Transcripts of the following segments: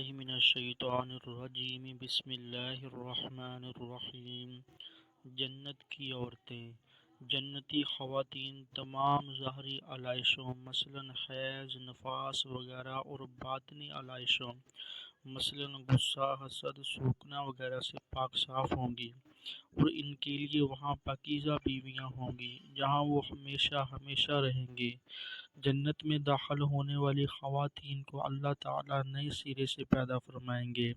باللہ من الشیطان الرجیم بسم اللہ الرحمن الرحیم۔ جنت کی عورتیں، جنتی خواتین تمام ظاہری علائشوں مثلاً حیض، نفاس وغیرہ اور باطنی علائشوں مثلاً غصہ، حسد، سوکنا وغیرہ سے پاک صاف ہوں گی، اور ان کے لیے وہاں پاکیزہ بیویاں ہوں گی جہاں وہ ہمیشہ ہمیشہ رہیں گی۔ جنت میں داخل ہونے والی خواتین کو اللہ تعالیٰ نئے سرے سے پیدا فرمائیں گے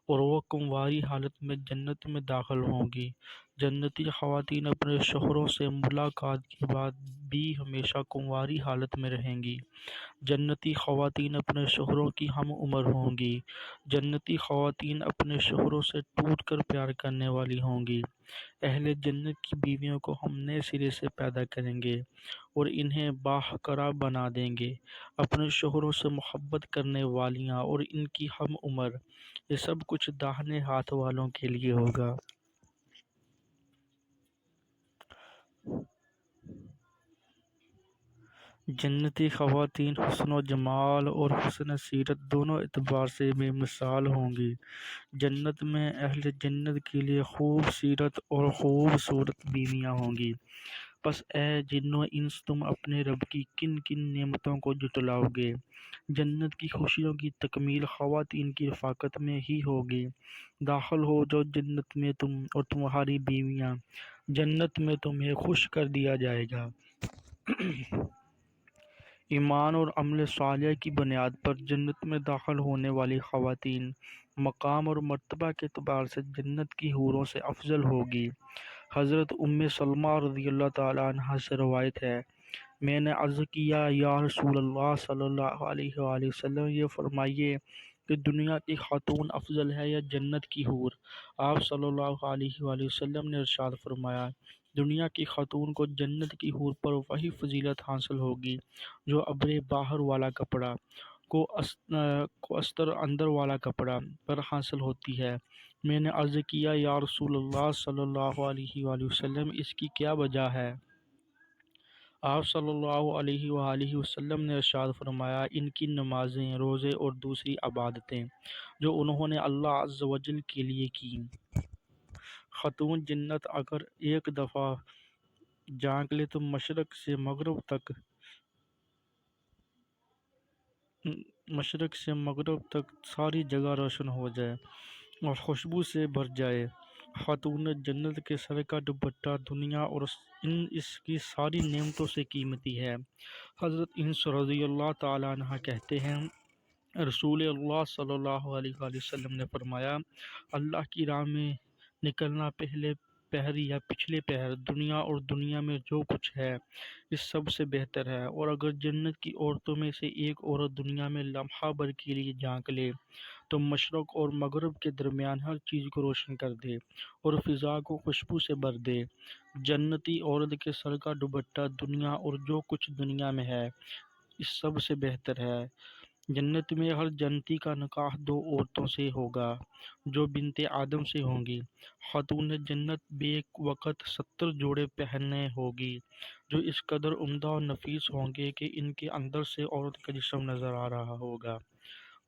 اور وہ کنواری حالت میں جنت میں داخل ہوں گی۔ جنتی خواتین اپنے شوہروں سے ملاقات کے بعد بھی ہمیشہ کنواری حالت میں رہیں گی۔ جنتی خواتین اپنے شوہروں کی ہم عمر ہوں گی۔ جنتی خواتین اپنے شوہروں سے ٹوٹ کر پیار کرنے والی ہوں گی۔ اہل جنت کی بیویوں کو ہم نئے سرے سے پیدا کریں گے اور انہیں باحقرا بنا دیں گے۔ اپنے شوہروں سے محبت کرنے والیاں اور ان کی ہم عمر، یہ سب کچھ داہنے ہاتھ والوں کے لیے ہوگا۔ جنتی خواتین حسن و جمال اور حسن سیرت دونوں اعتبار سے بے مثال ہوں گی۔ جنت میں اہل جنت کے لیے خوب سیرت اور خوبصورت بیویاں ہوں گی۔ پس اے جن و انس، تم اپنے رب کی کن کن نعمتوں کو جھٹلاؤ گے؟ جنت کی خوشیوں کی تکمیل خواتین کی رفاقت میں ہی ہوگی۔ داخل ہو جو جنت میں تم اور تمہاری بیویاں، جنت میں تمہیں خوش کر دیا جائے گا۔ ایمان اور عمل صالح کی بنیاد پر جنت میں داخل ہونے والی خواتین مقام اور مرتبہ کے اعتبار سے جنت کی حوروں سے افضل ہوگی۔ حضرت ام سلمہ رضی اللہ تعالیٰ عنہا سے روایت ہے، میں نے عرض کیا، یا رسول اللہ صلی اللہ علیہ وآلہ وسلم، یہ فرمائیے کہ دنیا کی خاتون افضل ہے یا جنت کی حور؟ آپ صلی اللہ علیہ وآلہ وسلم نے ارشاد فرمایا، دنیا کی خاتون کو جنت کی حور پر وہی فضیلت حاصل ہوگی جو ابر باہر والا کپڑا کو استر اندر والا کپڑا پر حاصل ہوتی ہے۔ میں نے عرض کیا، یا رسول اللہ صلی اللہ علیہ وآلہ وسلم، اس کی کیا وجہ ہے؟ آپ صلی اللہ علیہ وآلہ وسلم نے ارشاد فرمایا، ان کی نمازیں، روزے اور دوسری عبادتیں جو انہوں نے اللہ عز و جل کے لیے کی۔ خاتون جنت اگر ایک دفعہ جھانک لے تو مشرق سے مغرب تک ساری جگہ روشن ہو جائے اور خوشبو سے بھر جائے۔ خاتون جنت کے سر کا دوپٹہ دنیا اور اس کی ساری نعمتوں سے قیمتی ہے۔ حضرت انس رضی اللہ تعالیٰ عنہ کہتے ہیں، رسول اللہ صلی اللہ علیہ وآلہ وسلم نے فرمایا، اللہ کی راہ میں نکلنا پہلے پہر یا پچھلے پہر، دنیا اور دنیا میں جو کچھ ہے، اس سب سے بہتر ہے۔ اور اگر جنت کی عورتوں میں سے ایک عورت دنیا میں لمحہ بھر کے لیے جھانک لے تو مشرق اور مغرب کے درمیان ہر چیز کو روشن کر دے اور فضا کو خوشبو سے بھر دے۔ جنتی عورت کے سر کا دوپٹہ دنیا اور جو کچھ دنیا میں ہے، اس سب سے بہتر ہے۔ جنت میں ہر جنتی کا نکاح دو عورتوں سے ہوگا جو بنت آدم سے ہوں گی۔ خاتون جنت بیک وقت 70 جوڑے پہننے ہوگی جو اس قدر عمدہ اور نفیس ہوں گے کہ ان کے اندر سے عورت کا جسم نظر آ رہا ہوگا۔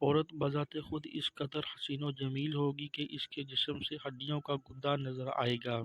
عورت بذات خود اس قدر حسین و جمیل ہوگی کہ اس کے جسم سے ہڈیوں کا گدا نظر آئے گا۔